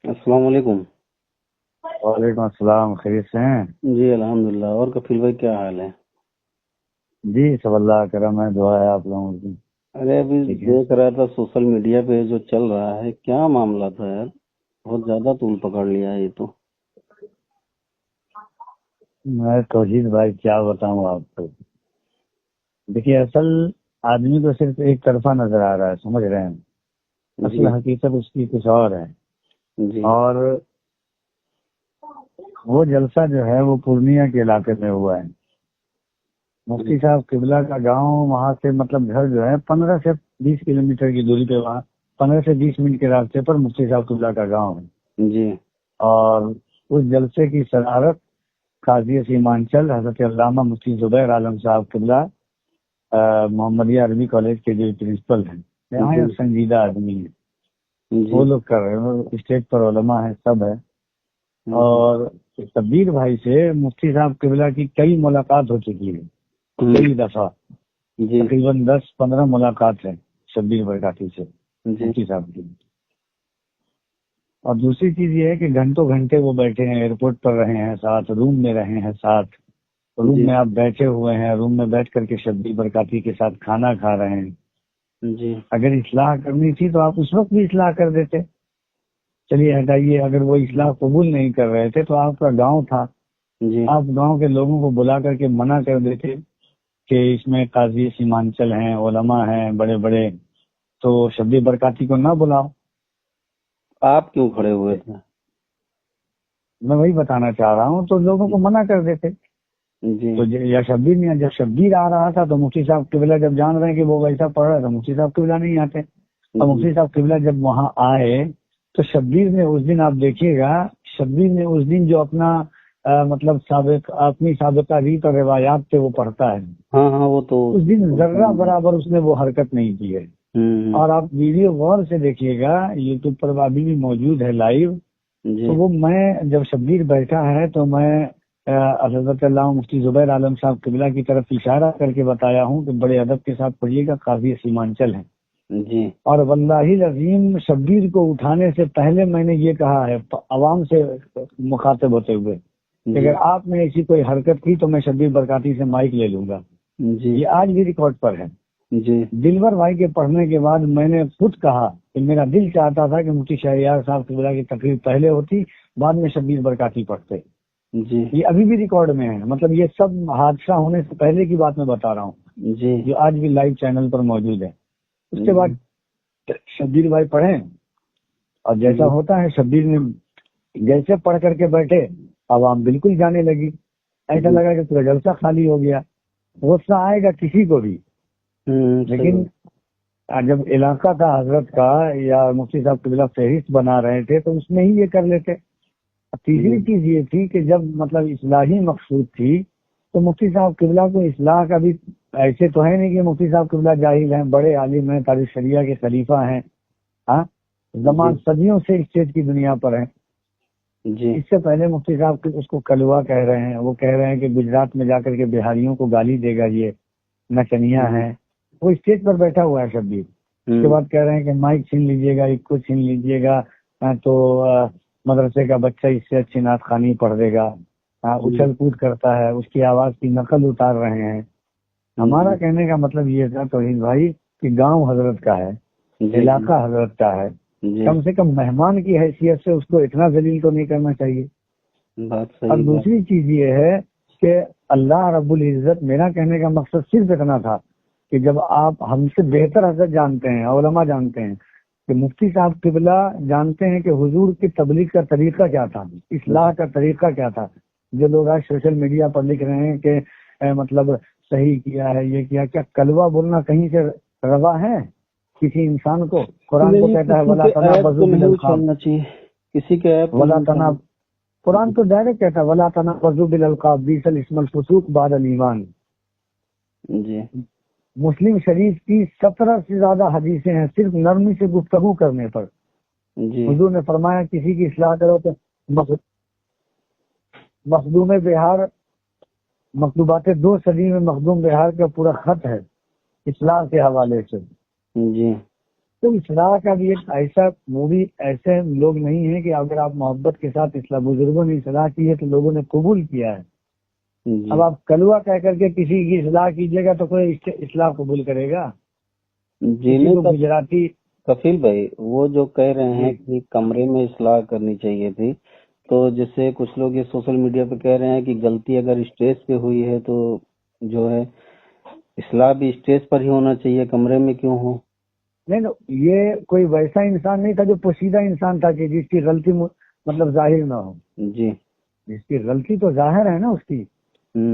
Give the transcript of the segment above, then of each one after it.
السلام علیکم۔ وعلیکم السلام، خیریت سے ہیں؟ جی الحمدللہ۔ اور کفیل بھائی کیا حال ہے؟ جی سب اللہ کا کرم ہے، دعا ہے آپ لوگوں کی۔ ارے ابھی ٹھیک ہے، دیکھ رہا تھا سوشل میڈیا پہ جو چل رہا ہے، کیا معاملہ تھا یار، بہت زیادہ طول پکڑ لیا ہے یہ تو۔ میں توحید بھائی کیا بتاؤں آپ کو۔ دیکھیے، اصل آدمی کو صرف ایک طرفہ نظر آ رہا ہے، سمجھ رہے ہیں؟ اصل جی حقیقت اس کی کچھ اور ہے۔ جی اور وہ جلسہ جو ہے وہ پورنیہ کے علاقے میں ہوا ہے۔ مفتی صاحب قبلہ کا گاؤں وہاں سے مطلب گھر جو ہے 15 سے 20 کلومیٹر کی دوری پہ، وہاں 15 سے 20 منٹ کے راستے پر مفتی صاحب قبلہ کا گاؤں ہے۔ جی اور اس جلسے کی صدارت قاضی سیمانچل حضرت علامہ مفتی زبیر عالم صاحب قبلہ محمدیہ عربی کالج کے جو پرنسپل ہیں، یہاں جی ایک سنجیدہ آدمی ہیں، جی وہ لوگ کر رہے ہیں، اسٹیج پر علماء ہیں، سب ہے۔ اور شبیر بھائی سے مفتی صاحب قبلہ کی کئی ملاقات ہو چکی ہے، کئی دفعہ، جی تقریباً 10-15 ملاقات ہیں شبیر برکاتی سے جی مفتی صاحب کی۔ اور دوسری چیز یہ ہے کہ گھنٹوں گھنٹے وہ بیٹھے ہیں، ایئرپورٹ پر رہے ہیں ساتھ، روم میں رہے ہیں ساتھ، روم جی میں آپ بیٹھے ہوئے ہیں، روم میں بیٹھ کر کے شبیر برکاتی کے ساتھ کھانا کھا رہے ہیں۔ جی اگر اصلاح کرنی تھی تو آپ اس وقت بھی اصلاح کر دیتے۔ چلیے ہٹائیے، اگر وہ اصلاح قبول نہیں کر رہے تھے تو آپ کا گاؤں تھا، جی آپ گاؤں کے لوگوں کو بلا کر کے منع کر دیتے کہ اس میں قاضی سیمانچل ہیں، علماء ہیں بڑے بڑے، تو شبیر برکاتی کو نہ بلاؤ۔ آپ کیوں کھڑے ہوئے تھے؟ میں وہی بتانا چاہ رہا ہوں، تو لوگوں کو منع کر دیتے۔ جی تو یا شبیر نہیں، جب شبیر آ رہا تھا تو مفتی صاحب قبلہ جب جان رہے ہیں کہ وہ ویسا پڑھ رہا ہے تو مفتی صاحب قبلہ نہیں آتے، اور جی مفتی صاحب قبلہ جب وہاں آئے تو شبیر نے اس دن، آپ دیکھیے گا، شبیر نے اس دن جو اپنا مطلب اپنی سابقہ ریت اور روایات سے وہ پڑھتا ہے، ہاں ہاں، وہ تو اس دن ذرہ برابر اس نے وہ حرکت نہیں کی ہے۔ اور آپ ویڈیو غور سے دیکھیے گا، یوٹیوب پر ابھی بھی موجود ہے لائیو، جی تو وہ میں جب شبیر بیٹھا ہے تو میں حضرت علامہ مفتی زبیر عالم صاحب قبلہ کی طرف اشارہ کر کے بتایا ہوں کہ بڑے ادب کے ساتھ پڑھیے گا، قاضی سیمانچل ہیں۔ جی اور واللہ العظیم شبیر کو اٹھانے سے پہلے میں نے یہ کہا ہے عوام سے مخاطب ہوتے ہوئے کہ جی اگر آپ نے ایسی کوئی حرکت کی تو میں شبیر برکاتی سے مائک لے لوں گا۔ جی یہ آج بھی ریکارڈ پر ہے۔ جی دلور بھائی کے پڑھنے کے بعد میں نے خود کہا کہ میرا دل چاہتا تھا کہ مفتی شہریار صاحب قبلہ کی تقریر پہلے ہوتی، بعد میں شبیر برکاتی پڑھتے۔ جی یہ ابھی بھی ریکارڈ میں ہے، مطلب یہ سب حادثہ ہونے سے پہلے کی بات میں بتا رہا ہوں، جی جو آج بھی لائیو چینل پر موجود ہے۔ اس کے بعد شبیر بھائی پڑھیں، اور جیسا ہوتا ہے شبیر نے جیسے پڑھ کر کے بیٹھے، عوام بالکل جانے لگی، ایسا لگا کہ پورا جلسہ خالی ہو گیا۔ غصہ آئے گا کسی کو بھی، لیکن جب علاقہ تھا حضرت کا یا مفتی صاحب قبلہ فہرست بنا رہے تھے تو اس میں ہی یہ کر لیتے۔ تیسری چیز یہ تھی کہ جب مطلب اصلاحی مقصود تھی تو مفتی صاحب قبلہ کو اصلاح کا بھی ایسے تو ہے نہیں کہ مفتی صاحب قبلہ جاہل ہیں، بڑے عالم ہیں، تاریخ شریعہ کے خلیفہ ہیں، ہاں، زمان صدیوں سے اسٹیج کی دنیا پر ہیں۔ جی اس سے پہلے مفتی صاحب اس کو کلوا کہہ رہے ہیں، وہ کہہ رہے ہیں کہ گجرات میں جا کر کے بہاریوں کو گالی دے گا، یہ نچنیا ہیں۔ وہ اسٹیج پر بیٹھا ہوا ہے شبیر، اس کے بعد کہہ رہے ہیں کہ مائک چھین لیجیے گا، ایک کو چھین لیجیے گا تو مدرسے کا بچہ اس سے اچھی نعت خوانی پڑھ دے گا، اچھل کود کرتا ہے، اس کی آواز کی نقل اتار رہے ہیں۔ ہمارا کہنے کا مطلب یہ تھا توحید بھائی کہ گاؤں حضرت کا ہے، علاقہ حضرت کا ہے، کم سے کم مہمان کی حیثیت سے اس کو اتنا ذلیل تو نہیں کرنا چاہیے۔ بات اور صحیح بات۔ دوسری چیز یہ ہے کہ اللہ رب العزت، میرا کہنے کا مقصد صرف اتنا تھا کہ جب آپ ہم سے بہتر حضرت جانتے ہیں، علماء جانتے ہیں کہ مفتی صاحب قبلہ جانتے ہیں کہ حضور کی تبلیغ کا طریقہ کیا تھا، اصلاح کا طریقہ کیا تھا۔ جو لوگ آج سوشل میڈیا پر لکھ رہے ہیں کہ مطلب صحیح کیا ہے، یہ کیا کلوا بولنا کہیں سے روا ہے کسی انسان کو؟ قرآن کو کہتا ہے ولا تنابزوا بالالقاب، کسی کے عیب تو ولا نہیں تناب، قرآن تو ڈائریکٹ کہتا ہے ولا تنابزوا بالالقاب بئس الاسم الفسوق بعد الایمان۔ جی مسلم شریف کی 17 سے زیادہ حدیثیں ہیں صرف نرمی سے گفتگو کرنے پر۔ جی حضور نے فرمایا کسی کی اصلاح کرو تو مخدوم بہار، مکتوبات 2 صدی میں مخدوم بہار کا پورا خط ہے اصلاح کے حوالے سے۔ جی تو اصلاح کا بھی ایک ایسا مووی، ایسے لوگ نہیں ہیں کہ اگر آپ محبت کے ساتھ اصلاح، بزرگوں نے اصلاح کی ہے تو لوگوں نے قبول کیا ہے. جی اب آپ کلوا کہہ کر کے کسی کی اصلاح کیجیے گا تو کوئی اصلاح قبول کرے گا؟ جی کسی نہیں کو گجراتی کفیل بھائی، وہ جو کہہ رہے ہیں کہ کمرے میں اصلاح کرنی چاہیے تھی، تو جیسے کچھ لوگ یہ سوشل میڈیا پہ کہہ رہے ہیں کہ غلطی اگر اسٹیج پہ ہوئی ہے تو جو ہے اصلاح بھی اسٹیج پر ہی ہونا چاہیے، کمرے میں کیوں ہو؟ نہیں، یہ کوئی ویسا انسان نہیں تھا جو پوشیدہ انسان تھا کہ جس کی غلطی مطلب ظاہر نہ ہو. جی جس کی غلطی تو ظاہر ہے نا اس کی.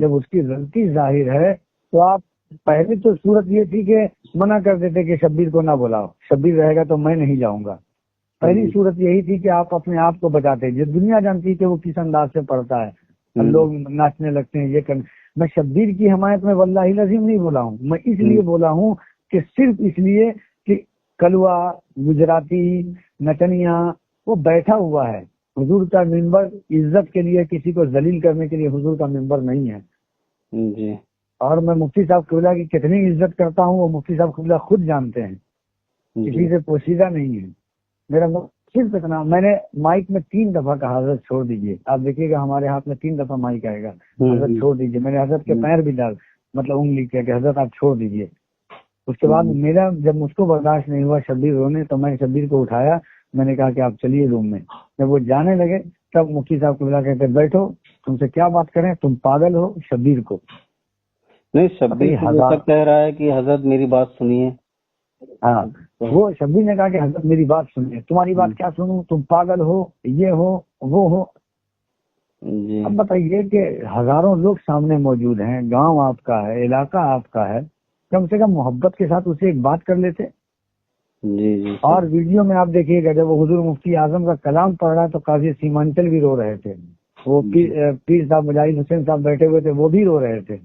جب اس کی غلطی ظاہر ہے تو آپ پہلے تو صورت یہ تھی کہ منع کر دیتے کہ شبیر کو نہ بلاؤ، شبیر رہے گا تو میں نہیں جاؤں گا. پہلی صورت یہی تھی کہ آپ اپنے آپ کو بچاتے. جو دنیا جانتی کہ وہ کس انداز سے پڑھتا ہے. اب لوگ ناچنے لگتے ہیں، یہ میں شبیر کی حمایت میں واللہ العظیم نہیں بولا ہوں. میں اس لیے بولا ہوں کہ صرف اس لیے کہ کلوا، گجراتی، نچنیا وہ بیٹھا ہوا ہے. حضور کا منبر عزت کے لیے، کسی کو ذلیل کرنے کے لیے حضور کا منبر نہیں ہے. جی اور میں مفتی صاحب قبلہ کی کتنی عزت کرتا ہوں وہ مفتی صاحب قبلہ خود جانتے ہیں. کسی سے پوشیدہ نہیں ہے. میرا صرف اتنا، میں نے مائک میں 3 دفعہ کہا حضرت چھوڑ دیجئے. آپ دیکھیے گا ہمارے ہاتھ میں 3 دفعہ مائک آئے گا، حضرت چھوڑ دیجئے. میں نے حضرت کے پیر بھی ڈال مطلب انگلی کیا کہ حضرت آپ چھوڑ دیجئے. اس کے بعد میرا جب مجھ کو برداشت نہیں ہوا شبیر رونے تو میں نے شبیر کو اٹھایا. میں نے کہا کہ آپ چلیے روم میں. جب وہ جانے لگے تب مفتی صاحب قبلہ کہتے بیٹھو، تم سے کیا بات کریں، تم پاگل ہو. شبیر کو نہیں، شبیر جیسا کہہ رہا ہے کہ حضرت میری بات سنیے. ہاں، وہ شبیر نے کہا کہ حضرت میری بات سنیے. تمہاری بات کیا سنوں، تم پاگل ہو، یہ ہو وہ ہو. جی اب بتائیے کہ ہزاروں لوگ سامنے موجود ہیں، گاؤں آپ کا ہے، علاقہ آپ کا ہے، کم سے کم محبت کے ساتھ اسے ایک بات کر لیتے. جی جی اور ویڈیو میں آپ دیکھیے گا جب وہ حضور مفتی اعظم کا کلام پڑھ رہا ہے تو قاضی سیمانچل بھی رو رہے تھے. وہ پیر صاحب مجاہد حسین صاحب بیٹھے ہوئے تھے، وہ بھی رو رہے تھے.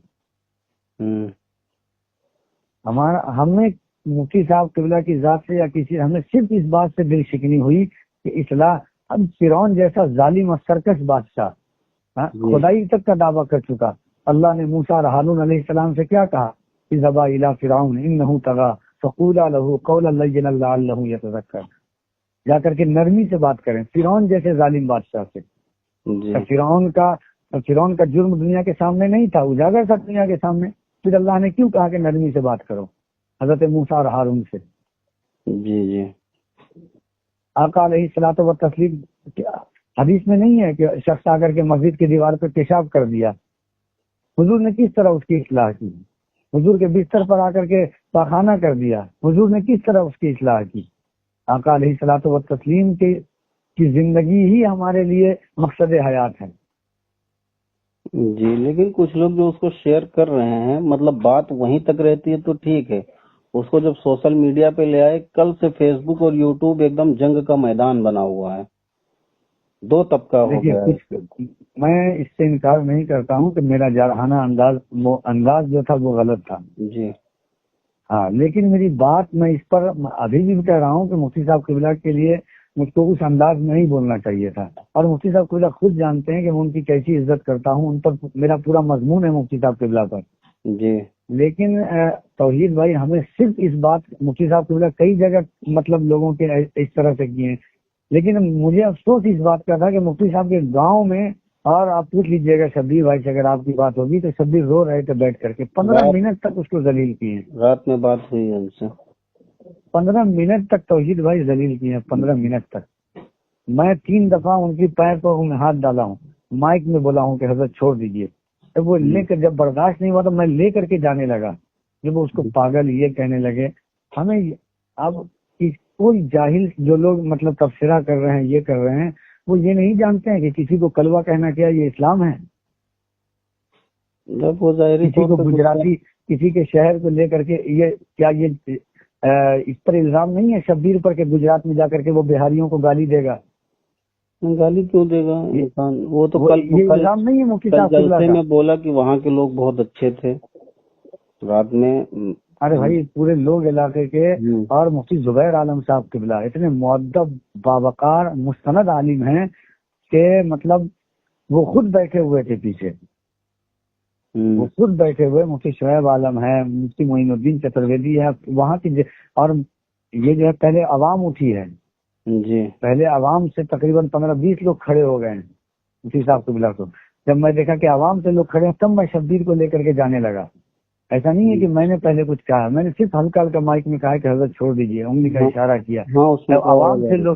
ہمیں مفتی صاحب قبلہ کی ذات سے یا کسی، ہمیں صرف اس بات سے دل شکنی ہوئی کہ اصلاح. اب فرعون جیسا ظالم اور سرکش بادشاہ خدائی تک کا دعویٰ کر چکا. اللہ نے موسیٰ اور ہارون علیہ السلام سے کیا کہا؟ اذهبا الى فرعون انه طغى فقولا له قولا لینا لعله يتذکر. جا کر کے نرمی سے بات کریں فرعون جیسے ظالم بادشاہ سے. فرعون کا جرم دنیا کے سامنے نہیں تھا، اجاگر تھا دنیا کے سامنے. پھر اللہ نے کیوں کہا کہ نرمی سے بات کرو حضرت موسیٰ اور ہارون سے؟ جی جی آقا علیہ الصلوۃ والتسلیم حدیث میں نہیں ہے کہ شخص آ کر کے مسجد کی دیوار پہ پیشاب کر دیا، حضور نے کس طرح اس کی اصلاح کی؟ حضور کے بستر پر آ کر کے پاخانہ کر دیا، حضور نے کس طرح اس کی اصلاح کی؟ آقا علیہ الصلوۃ والتسلیم کی زندگی ہی ہمارے لیے مقصد حیات ہے. جی لیکن کچھ لوگ جو اس کو شیئر کر رہے ہیں، مطلب بات وہیں تک رہتی ہے تو ٹھیک ہے، اس کو جب سوشل میڈیا پہ لے آئے، کل سے فیس بک اور یوٹیوب ایک دم جنگ کا میدان بنا ہوا ہے، 2 طبقہ ہو دیکھیے گیا ہے. میں اس سے انکار نہیں کرتا ہوں کہ میرا جارحانہ انداز جو تھا وہ غلط تھا. جی ہاں، لیکن میری بات میں اس پر ابھی بھی کہہ رہا ہوں کہ مفتی صاحب قبلہ کے لیے مجھ کو اس انداز میں نہیں بولنا چاہیے تھا. اور مفتی صاحب قبلہ خود جانتے ہیں کہ میں ان کی کیسی عزت کرتا ہوں، ان پر میرا پورا مضمون ہے مفتی صاحب قبلہ پر. جی لیکن توحید بھائی ہمیں صرف اس بات، مفتی صاحب قبلہ کئی جگہ مطلب لوگوں کے اس طرح سے کیے ہیں، لیکن مجھے افسوس اس بات کا تھا کہ مفتی صاحب کے گاؤں میں، اور آپ پوچھ لیجئے گا شبیر بھائی سے اگر آپ کی بات ہوگی تو شبیر رو رہے تھے بیٹھ کر کے. 15 منٹ تک اس کو ذلیل کیے ہیں. رات میں بات ہوئی ان سے 15 منٹ تک توحید بھائی ذلیل کیے ہیں. 15 منٹ تک میں 3 دفعہ ان کی پیر پر ہاتھ ڈالا ہوں، مائک میں بولا ہوں کہ حضرت چھوڑ دیجئے. جب وہ لے کر، جب برداشت نہیں ہوا تو میں لے کر کے جانے لگا. جب وہ اس کو پاگل یہ کہنے لگے. ہمیں اب کوئی جاہل جو لوگ مطلب تبصرہ کر رہے ہیں، یہ کر رہے ہیں، وہ یہ نہیں جانتے ہیں کہ کسی کو کلوا کہنا کیا یہ اسلام ہے. جب وہ ظاہری کسی کو گجراتی، کسی کے شہر کو لے کر کے یہ کیا، یہ اس پر الزام نہیں ہے شبیر پر کہ گجرات میں جا کر کے وہ بہاریوں کو گالی دے گا. گالی کیوں دے گا انسان؟ وہ تو یہ الزام نہیں ہے مفتی صاحب جلسے میں بولا کہ وہاں کے لوگ بہت اچھے تھے رات میں. ارے بھائی پورے لوگ علاقے کے، اور مفتی زبیر عالم صاحب قبلہ اتنے مؤدب باوقار مستند عالم ہیں کہ مطلب وہ خود بیٹھے ہوئے تھے پیچھے. وہ خود بیٹھے ہوئے، مفتی شعیب عالم ہے، مفتی معین الدین چترویدی ہے وہاں کی، اور یہ جو ہے پہلے عوام اٹھی ہے، جی پہلے عوام سے تقریباً 15-20 لوگ کھڑے ہو گئے ہیں مفتی صاحب کو بلا تو جب میں دیکھا کہ عوام سے لوگ کھڑے ہیں تب میں شبیر کو لے کر کے جانے لگا. ایسا نہیں ہے کہ میں نے پہلے کچھ کہا، میں نے صرف ہلکا ہلکا مائک میں کہا کہ حضرت چھوڑ دیجیے، انگلی کا اشارہ کیا. ہاں اس میں جب عوام سے لوگ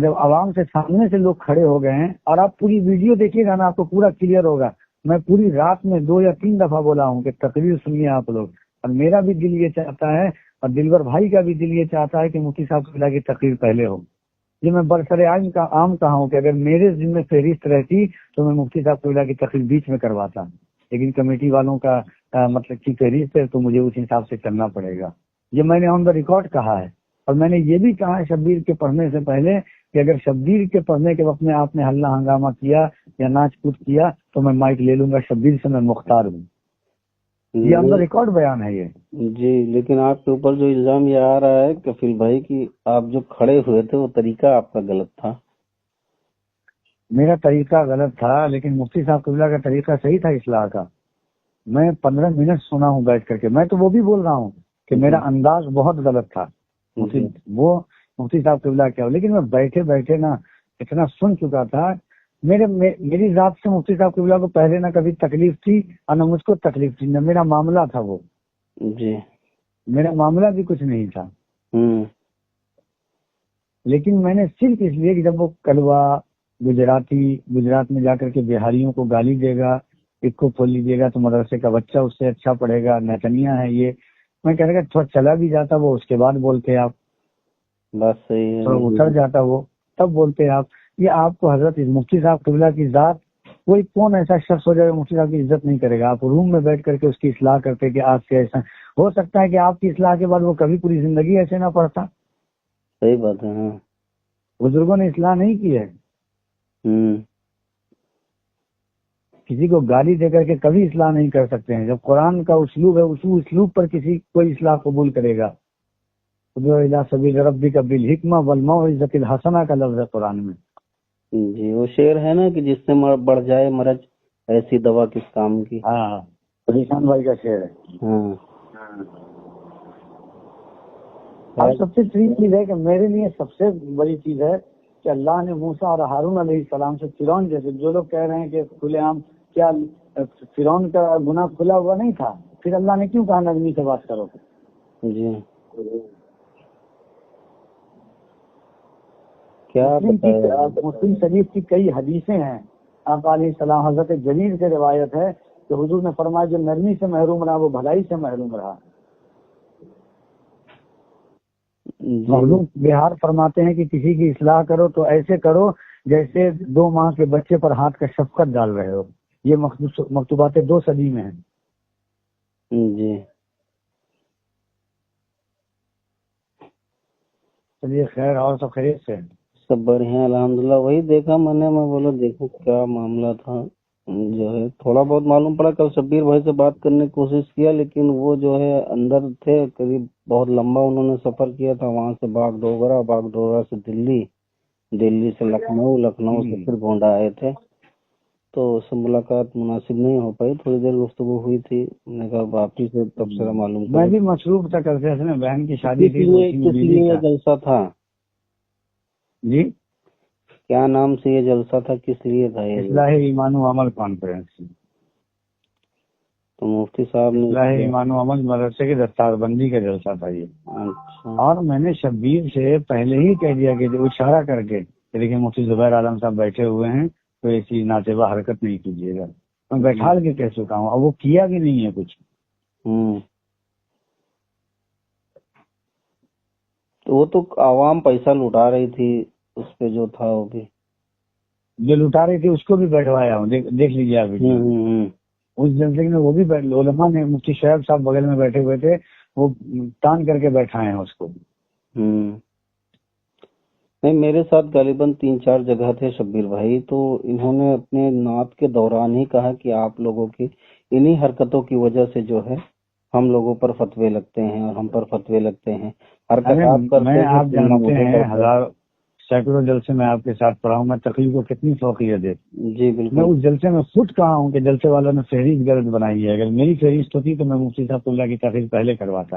جب عوام سے سامنے سے لوگ کھڑے ہو گئے ہیں، اور آپ پوری ویڈیو دیکھیے گا نا آپ کو پورا کلیئر ہوگا. میں پوری رات میں 2 یا 3 دفعہ بولا ہوں کہ تقریر سنیے آپ لوگ، اور میرا بھی دل یہ چاہتا ہے اور دلبر بھائی کا بھی دل یہ چاہتا ہے کہ مفتی صاحب قبلہ کی تقریر پہلے ہو. یہ میں برسر عام کہا ہوں کہ اگر میرے ذمہ فہرست رہتی تو میں مفتی صاحب قبلہ کی تقریر بیچ میں کرواتا، لیکن کمیٹی والوں کا مطلب کی فہرست ہے تو مجھے اس حساب سے چلنا پڑے گا. یہ میں نے آن دا ریکارڈ کہا ہے، اور میں نے یہ بھی کہا ہے شبیر کے پڑھنے سے پہلے کہ اگر شبیر کے پڑھنے کے وقت میں آپ نے ہلہ ہنگامہ کیا یا ناچ کود کیا تو میں مائک لے لوں گا، شبیر سے میں مختار ہوں. یہ آن دا ریکارڈ بیان ہے یہ. جی لیکن آپ کے اوپر جو الزام یہ آ رہا ہے کفیل بھائی کی آپ جو کھڑے ہوئے تھے وہ طریقہ آپ کا غلط تھا. میرا طریقہ غلط تھا لیکن مفتی صاحب قبلہ کا طریقہ صحیح تھا اصلاح کا. میں 15 منٹ سنا ہوں بیٹھ کر کے، میں تو وہ بھی بول رہا ہوں کہ میرا انداز بہت غلط تھا. وہ مفتی صاحب قبلہ کیا، لیکن میں بیٹھے بیٹھے نا اتنا سن چکا تھا. میری ذات سے مفتی صاحب قبلہ کو پہلے نہ کبھی تکلیف تھی اور نہ مجھ کو تکلیف تھی، نہ میرا معاملہ تھا وہ. جی میرا معاملہ بھی کچھ نہیں تھا. لیکن میں نے صرف اس لیے کہ جب وہ کلوا گجرات میں جا کر کے بہاریوں کو گالی دے گا، ایک کو کھول لیجیے گا تو مدرسے کا بچہ اس سے اچھا پڑھے گا، نیتنیا ہے یہ، میں کہہ رہا تھوڑا چلا بھی جاتا وہ اس کے بعد بولتے آپ، بات صحیح ہے، تھوڑا اتر جاتا وہ تب بولتے آپ. یہ آپ کو حضرت مفتی صاحب قبلہ کی ذات، کوئی کون ایسا شخص ہو جائے مفتی صاحب کی عزت نہیں کرے گا. آپ روم میں بیٹھ کر کے اس کی اصلاح کرتے کہ آپ سے ایسا ہو سکتا ہے کہ آپ کی اصلاح کے بعد وہ کبھی پوری زندگی ایسے نہ پڑھتا. صحیح بات ہے. ہاں بزرگوں نے اصلاح نہیں کی ہے. کسی کو گالی دے کر کے کبھی اصلاح نہیں کر سکتے ہیں. جب قرآن کا اسلوب ہے اسی اسلوب پر کوئی اصلاح قبول کرے گا. سبیل ربک بالحکمہ والموعظۃ الحسنہ کا لفظ ہے قرآن میں. جی وہ شعر ہے نا کہ جس سے بڑھ جائے مرض ایسی دوا کس کام کی. ہاں پریشان بھائی کا شعر ہے. ہاں اب سب سے بڑی چیز ہے کہ میرے لیے سب سے بڑی چیز ہے کہ اللہ نے موسیٰ اور ہارون علیہ السلام سے فرعون جیسے جو لوگ کہہ رہے ہیں کہ کھلے عام، کیا فرعون کا گناہ کھلا ہوا نہیں تھا؟ پھر اللہ نے کیوں کہا نرمی سے بات کرو؟ جی مسلم شریف کی کئی حدیثیں ہیں. آپ علیہ السلام حضرت جلیل سے روایت ہے کہ حضور نے فرمایا جو نرمی سے محروم رہا وہ بھلائی سے محروم رہا. مخلوق بہار فرماتے ہیں کہ کسی کی اصلاح کرو تو ایسے کرو جیسے 2 ماہ کے بچے پر ہاتھ کا شفقت ڈال رہے ہو. یہ مکتوبات 2 صدی میں ہیں. جی چلیے خیر، اور سب خیریت سے؟ سب بڑھیا الحمدللہ. وہی دیکھا میں نے، میں بولا دیکھو کیا معاملہ تھا. جو ہے تھوڑا بہت معلوم پڑا. کل شبیر بھائی سے بات کرنے کی کوشش کیا لیکن وہ جو ہے اندر تھے. قریب بہت لمبا انہوں نے سفر کیا تھا، وہاں سے باغ ڈوگرا سے دلی سے لکھنؤ سے پھر گونڈا آئے تھے. تو اس سے ملاقات مناسب نہیں ہو پائی. تھوڑی دیر گفتگو ہوئی تھی. میں نے کہا آپ ہی سے تبصرہ معلوم کریں. میں بھی مصروف تھا کل سے، بہن کی شادی تھی. کس لیے یہ جلسہ تھا جی؟ کیا نام سے یہ جلسہ تھا، کس لیے تھا یہ؟ اصلاح ایمان و عمل کانفرنس. تو مفتی صاحب نے اصلاح ایمان و عمل مدرسے کی دستار بندی کا جلسہ تھا یہ. اچھا. اور میں نے شبیر سے پہلے ہی کہہ دیا کہ اشارہ کر کے لیکن مفتی زبیر عالم صاحب بیٹھے ہوئے ہیں تو ایسی ناتبہ حرکت نہیں کیجیے گا. میں بیٹھال کے کہہ چکا ہوں، اور وہ کیا بھی نہیں ہے کچھ. تو وہ تو عوام پیسہ لٹا رہی تھی، اس پہ جو تھا وہ بھی جو لٹا رہی تھی اس کو بھی بیٹھوایا ہوں. دیکھ لیجیے آپ اس جلسے میں. وہ بھی علماء نے، مفتی شعیب صاحب بغل میں بیٹھے ہوئے تھے، وہ تان کر کے بیٹھائے ہیں اس کو. نہیں میرے ساتھ غالباً 3-4 جگہ تھے شبیر بھائی. تو انہوں نے اپنے نعت کے دوران ہی کہا کہ آپ لوگوں کی انہی حرکتوں کی وجہ سے جو ہے ہم لوگوں پر فتوے لگتے ہیں اور ہم پر فتوے لگتے ہیں. میں آپ جانتے ہیں سینکڑوں جلسے میں آپ کے ساتھ پڑھا ہوں. میں تقریر کو کتنی فوقیت ہے. جی بالکل. میں اس جلسے میں خود کہا ہوں کہ جلسے والوں نے فہرست غلط بنائی ہے. اگر میری فہرست ہوتی تو میں مفتی صاحب اللہ کی تقریر پہلے کرواتا.